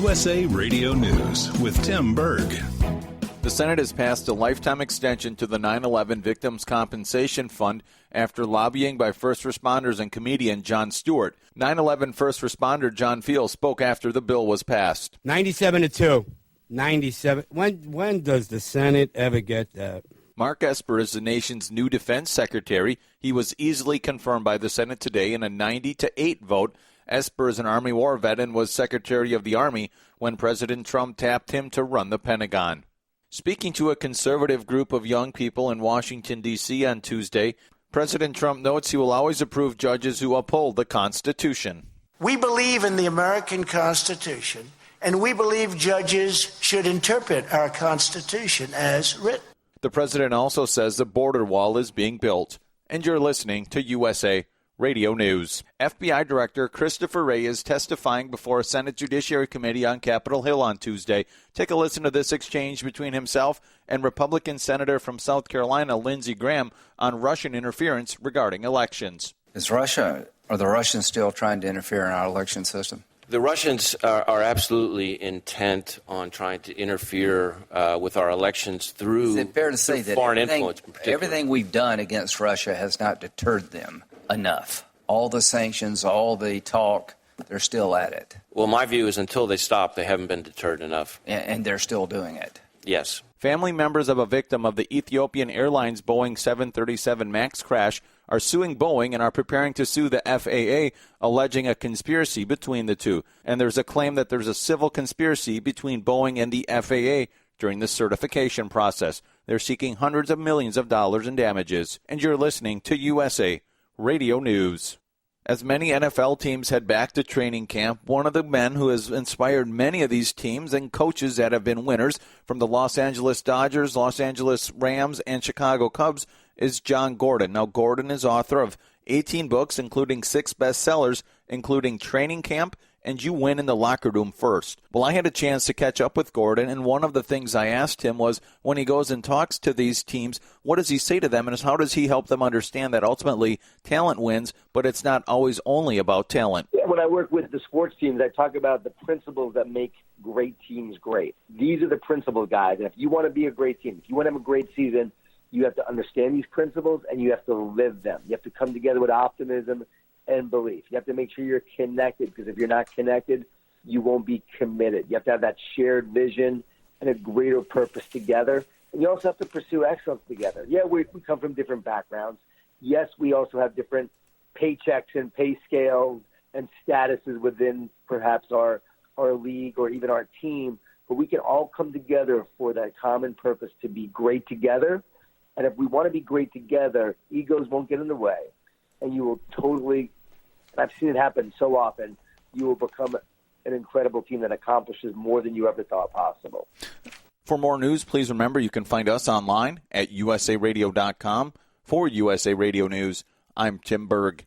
USA Radio News with Tim Berg. The Senate has passed a lifetime extension to the 9/11 Victims' Compensation Fund after lobbying by first responders and comedian Jon Stewart. 9/11 first responder John Field spoke after the bill was passed. 97-2. 97. When does the Senate ever get that? Mark Esper is the nation's new defense secretary. He was easily confirmed by the Senate today in a 90-8 vote. Esper is an Army war vet and was Secretary of the Army when President Trump tapped him to run the Pentagon. Speaking to a conservative group of young people in Washington, D.C. on Tuesday, President Trump notes he will always approve judges who uphold the Constitution. We believe in the American Constitution, and we believe judges should interpret our Constitution as written. The president also says the border wall is being built. And you're listening to USA Radio News. FBI Director Christopher Wray is testifying before a Senate Judiciary Committee on Capitol Hill on Tuesday. Take a listen to this exchange between himself and Republican Senator from South Carolina, Lindsey Graham, on Russian interference regarding elections. Are the Russians still trying to interfere in our election system? The Russians are absolutely intent on trying to interfere with our elections through Is it fair to say that foreign influence in particular? Everything we've done against Russia has not deterred them enough? All the sanctions, all the talk, they're still at it. Well, my view is until they stop, they haven't been deterred enough. And they're still doing it. Yes. Family members of a victim of the Ethiopian Airlines Boeing 737 MAX crash are suing Boeing and are preparing to sue the FAA, alleging a conspiracy between the two. And there's a claim that there's a civil conspiracy between Boeing and the FAA during the certification process. They're seeking hundreds of millions of dollars in damages. And you're listening to USA Radio News. As many NFL teams head back to training camp, one of the men who has inspired many of these teams and coaches that have been winners from the Los Angeles Dodgers, Los Angeles Rams, and Chicago Cubs is Jon Gordon. Now, Gordon is author of 18 books, including 6 bestsellers, including Training Camp and You Win in the Locker Room First. Well, I had a chance to catch up with Gordon, and one of the things I asked him was when he goes and talks to these teams, what does he say to them, and how does he help them understand that ultimately talent wins, but it's not always only about talent? Yeah, when I work with the sports teams, I talk about the principles that make great teams great. These are the principles, guys, and if you want to be a great team, if you want to have a great season, you have to understand these principles, and you have to live them. You have to come together with optimism and belief. You have to make sure you're connected, because if you're not connected, you won't be committed. You have to have that shared vision and a greater purpose together. And you also have to pursue excellence together. Yeah, we come from different backgrounds. Yes, we also have different paychecks and pay scales and statuses within perhaps our league or even our team, but we can all come together for that common purpose to be great together. And if we want to be great together, egos won't get in the way, and you will totally, I've seen it happen so often, you will become an incredible team that accomplishes more than you ever thought possible. For more news, please remember you can find us online at usaradio.com. For USA Radio News, I'm Tim Berg.